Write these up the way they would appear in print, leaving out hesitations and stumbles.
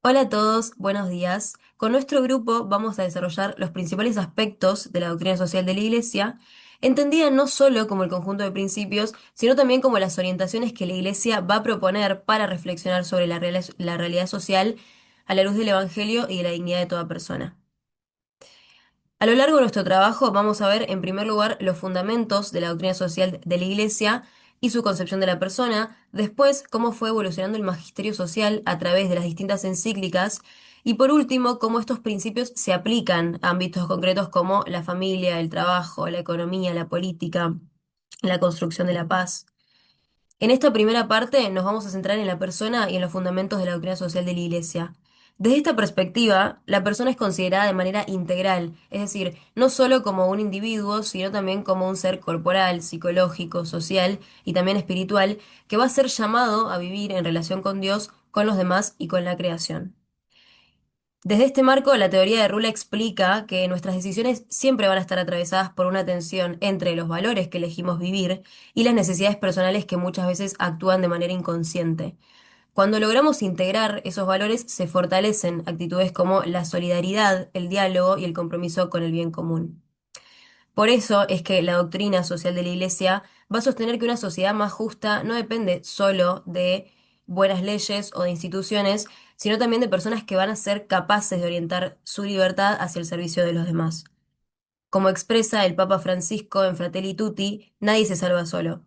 Hola a todos, buenos días. Con nuestro grupo vamos a desarrollar los principales aspectos de la doctrina social de la Iglesia, entendida no solo como el conjunto de principios, sino también como las orientaciones que la Iglesia va a proponer para reflexionar sobre la realidad social a la luz del Evangelio y de la dignidad de toda persona. A lo largo de nuestro trabajo vamos a ver, en primer lugar, los fundamentos de la doctrina social de la Iglesia y su concepción de la persona, después, cómo fue evolucionando el magisterio social a través de las distintas encíclicas, y por último, cómo estos principios se aplican a ámbitos concretos como la familia, el trabajo, la economía, la política, la construcción de la paz. En esta primera parte nos vamos a centrar en la persona y en los fundamentos de la doctrina social de la Iglesia. Desde esta perspectiva, la persona es considerada de manera integral, es decir, no solo como un individuo, sino también como un ser corporal, psicológico, social y también espiritual, que va a ser llamado a vivir en relación con Dios, con los demás y con la creación. Desde este marco, la teoría de Rula explica que nuestras decisiones siempre van a estar atravesadas por una tensión entre los valores que elegimos vivir y las necesidades personales que muchas veces actúan de manera inconsciente. Cuando logramos integrar esos valores, se fortalecen actitudes como la solidaridad, el diálogo y el compromiso con el bien común. Por eso es que la doctrina social de la Iglesia va a sostener que una sociedad más justa no depende solo de buenas leyes o de instituciones, sino también de personas que van a ser capaces de orientar su libertad hacia el servicio de los demás. Como expresa el Papa Francisco en Fratelli Tutti, nadie se salva solo.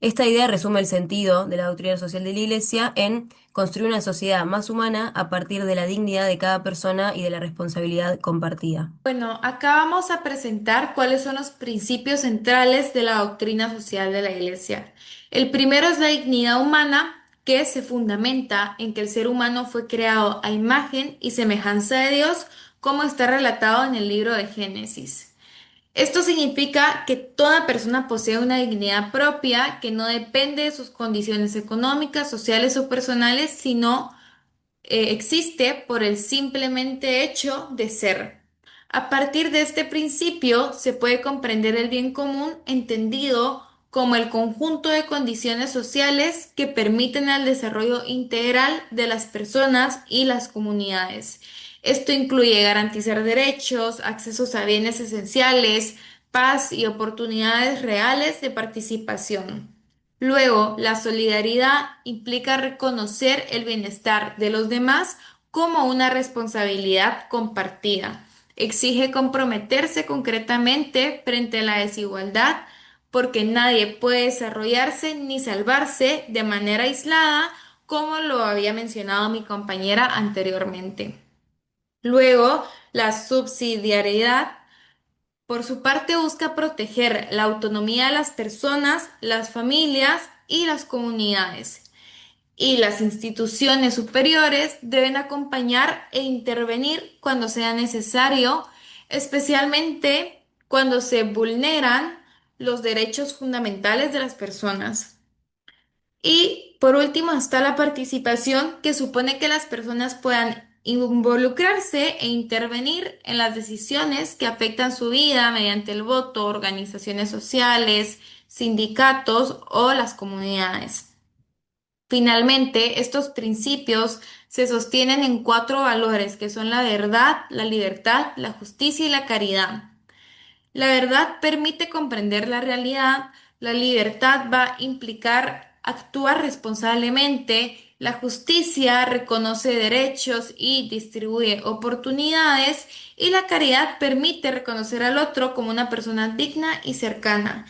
Esta idea resume el sentido de la doctrina social de la Iglesia en construir una sociedad más humana a partir de la dignidad de cada persona y de la responsabilidad compartida. Bueno, acá vamos a presentar cuáles son los principios centrales de la doctrina social de la Iglesia. El primero es la dignidad humana, que se fundamenta en que el ser humano fue creado a imagen y semejanza de Dios, como está relatado en el libro de Génesis. Esto significa que toda persona posee una dignidad propia que no depende de sus condiciones económicas, sociales o personales, sino existe por el simplemente hecho de ser. A partir de este principio se puede comprender el bien común entendido como el conjunto de condiciones sociales que permiten el desarrollo integral de las personas y las comunidades. Esto incluye garantizar derechos, accesos a bienes esenciales, paz y oportunidades reales de participación. Luego, la solidaridad implica reconocer el bienestar de los demás como una responsabilidad compartida. Exige comprometerse concretamente frente a la desigualdad porque nadie puede desarrollarse ni salvarse de manera aislada, como lo había mencionado mi compañera anteriormente. Luego, la subsidiariedad por su parte, busca proteger la autonomía de las personas, las familias y las comunidades. Y las instituciones superiores deben acompañar e intervenir cuando sea necesario, especialmente cuando se vulneran los derechos fundamentales de las personas. Y por último está la participación, que supone que las personas puedan involucrarse e intervenir en las decisiones que afectan su vida mediante el voto, organizaciones sociales, sindicatos o las comunidades. Finalmente, estos principios se sostienen en cuatro valores que son la verdad, la libertad, la justicia y la caridad. La verdad permite comprender la realidad, la libertad va a implicar actuar responsablemente, la justicia reconoce derechos y distribuye oportunidades y la caridad permite reconocer al otro como una persona digna y cercana.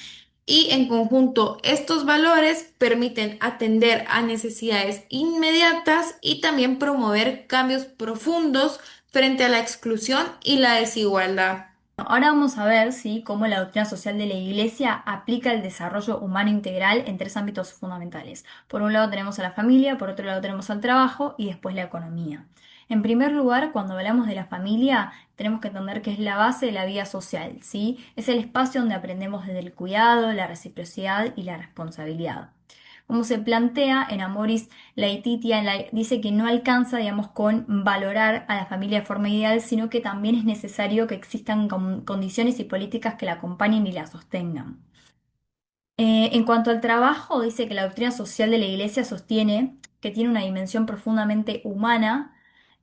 Y en conjunto, estos valores permiten atender a necesidades inmediatas y también promover cambios profundos frente a la exclusión y la desigualdad. Ahora vamos a ver cómo la doctrina social de la Iglesia aplica el desarrollo humano integral en tres ámbitos fundamentales. Por un lado tenemos a la familia, por otro lado tenemos al trabajo y después la economía. En primer lugar, cuando hablamos de la familia, tenemos que entender que es la base de la vida social, ¿sí? Es el espacio donde aprendemos desde el cuidado, la reciprocidad y la responsabilidad. Como se plantea en Amoris Laetitia, dice que no alcanza, digamos, con valorar a la familia de forma ideal, sino que también es necesario que existan condiciones y políticas que la acompañen y la sostengan. En cuanto al trabajo, dice que la doctrina social de la Iglesia sostiene que tiene una dimensión profundamente humana,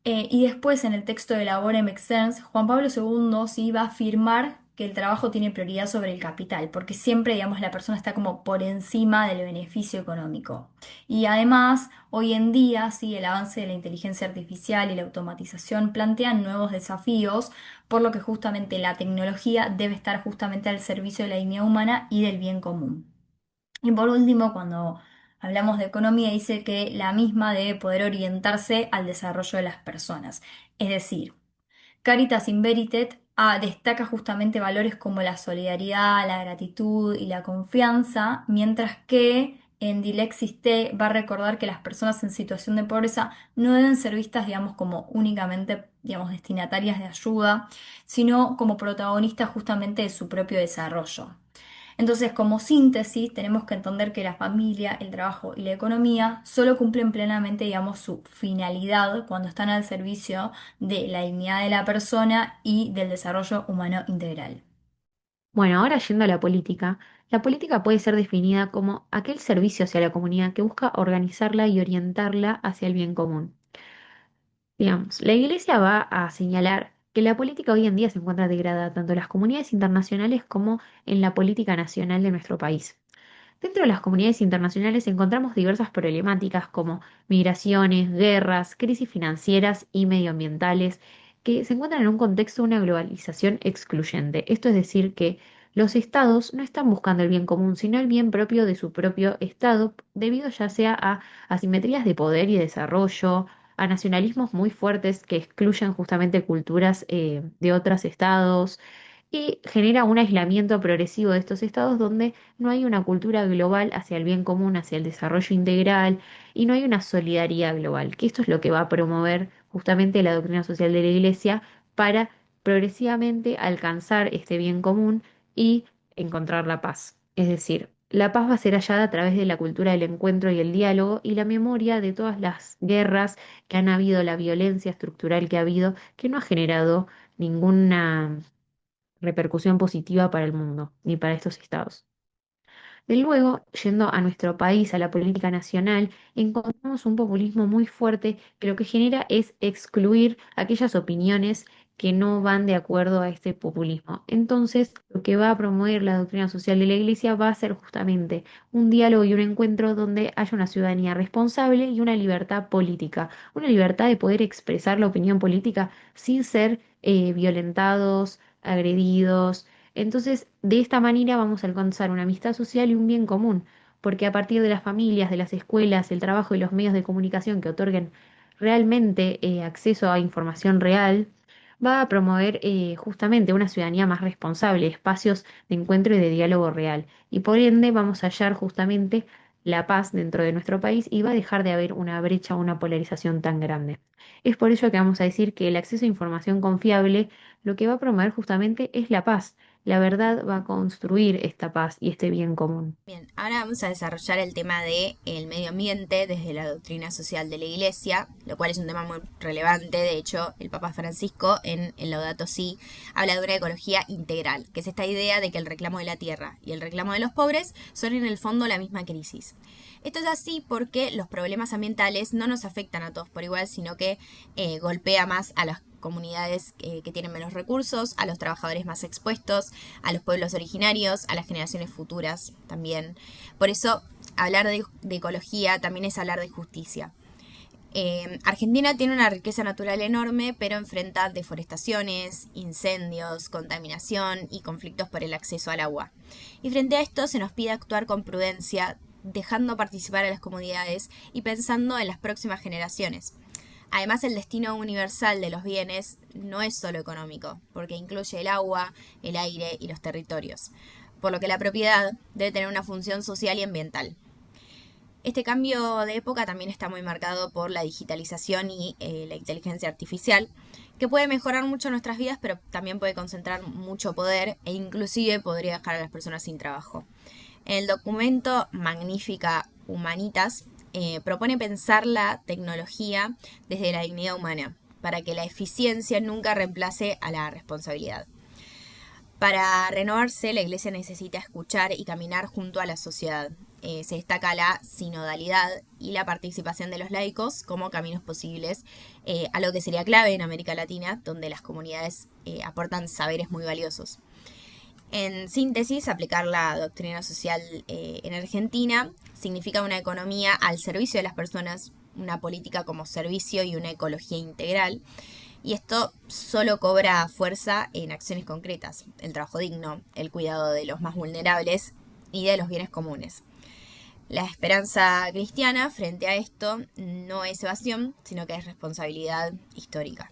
Y después en el texto de Laborem Exerns, Juan Pablo II sí va a afirmar que el trabajo tiene prioridad sobre el capital, porque siempre, digamos, la persona está como por encima del beneficio económico. Y además, hoy en día, sí, el avance de la inteligencia artificial y la automatización plantean nuevos desafíos, por lo que justamente la tecnología debe estar justamente al servicio de la dignidad humana y del bien común. Y por último, cuando hablamos de economía, dice que la misma debe poder orientarse al desarrollo de las personas. Es decir, Caritas in Veritate destaca justamente valores como la solidaridad, la gratitud y la confianza, mientras que en Dilexis T va a recordar que las personas en situación de pobreza no deben ser vistas, digamos, como únicamente, digamos, destinatarias de ayuda, sino como protagonistas justamente de su propio desarrollo. Entonces, como síntesis, tenemos que entender que la familia, el trabajo y la economía solo cumplen plenamente, digamos, su finalidad cuando están al servicio de la dignidad de la persona y del desarrollo humano integral. Bueno, ahora yendo a la política puede ser definida como aquel servicio hacia la comunidad que busca organizarla y orientarla hacia el bien común. Digamos, la Iglesia va a señalar que la política hoy en día se encuentra degradada tanto en las comunidades internacionales como en la política nacional de nuestro país. Dentro de las comunidades internacionales encontramos diversas problemáticas como migraciones, guerras, crisis financieras y medioambientales, que se encuentran en un contexto de una globalización excluyente. Esto es decir, que los estados no están buscando el bien común, sino el bien propio de su propio estado, debido ya sea a asimetrías de poder y desarrollo, a nacionalismos muy fuertes que excluyen justamente culturas de otros estados y genera un aislamiento progresivo de estos estados donde no hay una cultura global hacia el bien común, hacia el desarrollo integral y no hay una solidaridad global, que esto es lo que va a promover justamente la doctrina social de la Iglesia para progresivamente alcanzar este bien común y encontrar la paz. Es decir, la paz va a ser hallada a través de la cultura del encuentro y el diálogo y la memoria de todas las guerras que han habido, la violencia estructural que ha habido, que no ha generado ninguna repercusión positiva para el mundo, ni para estos estados. De luego, yendo a nuestro país, a la política nacional, encontramos un populismo muy fuerte que lo que genera es excluir aquellas opiniones que no van de acuerdo a este populismo. Entonces, lo que va a promover la doctrina social de la Iglesia va a ser justamente un diálogo y un encuentro donde haya una ciudadanía responsable y una libertad política, una libertad de poder expresar la opinión política sin ser violentados, agredidos. Entonces, de esta manera vamos a alcanzar una amistad social y un bien común, porque a partir de las familias, de las escuelas, el trabajo y los medios de comunicación que otorguen realmente acceso a información real, va a promover justamente una ciudadanía más responsable, espacios de encuentro y de diálogo real. Y por ende vamos a hallar justamente la paz dentro de nuestro país y va a dejar de haber una brecha o una polarización tan grande. Es por ello que vamos a decir que el acceso a información confiable lo que va a promover justamente es la paz. La verdad va a construir esta paz y este bien común. Bien, ahora vamos a desarrollar el tema de el medio ambiente desde la doctrina social de la Iglesia, lo cual es un tema muy relevante. De hecho, el Papa Francisco en el Laudato Si habla de una ecología integral, que es esta idea de que el reclamo de la tierra y el reclamo de los pobres son en el fondo la misma crisis. Esto es así porque los problemas ambientales no nos afectan a todos por igual, sino que golpea más a las comunidades que tienen menos recursos, a los trabajadores más expuestos, a los pueblos originarios, a las generaciones futuras también. Por eso, hablar de ecología también es hablar de justicia. Argentina tiene una riqueza natural enorme, pero enfrenta deforestaciones, incendios, contaminación y conflictos por el acceso al agua. Y frente a esto se nos pide actuar con prudencia, dejando participar a las comunidades y pensando en las próximas generaciones. Además, el destino universal de los bienes no es solo económico, porque incluye el agua, el aire y los territorios, por lo que la propiedad debe tener una función social y ambiental. Este cambio de época también está muy marcado por la digitalización y la inteligencia artificial, que puede mejorar mucho nuestras vidas, pero también puede concentrar mucho poder e inclusive podría dejar a las personas sin trabajo. En el documento Magnífica Humanitas propone pensar la tecnología desde la dignidad humana, para que la eficiencia nunca reemplace a la responsabilidad. Para renovarse, la Iglesia necesita escuchar y caminar junto a la sociedad. se destaca la sinodalidad y la participación de los laicos como caminos posibles, algo que sería clave en América Latina, donde las comunidades aportan saberes muy valiosos. En síntesis, aplicar la doctrina social en Argentina significa una economía al servicio de las personas, una política como servicio y una ecología integral. Y esto solo cobra fuerza en acciones concretas: el trabajo digno, el cuidado de los más vulnerables y de los bienes comunes. La esperanza cristiana frente a esto no es evasión, sino que es responsabilidad histórica.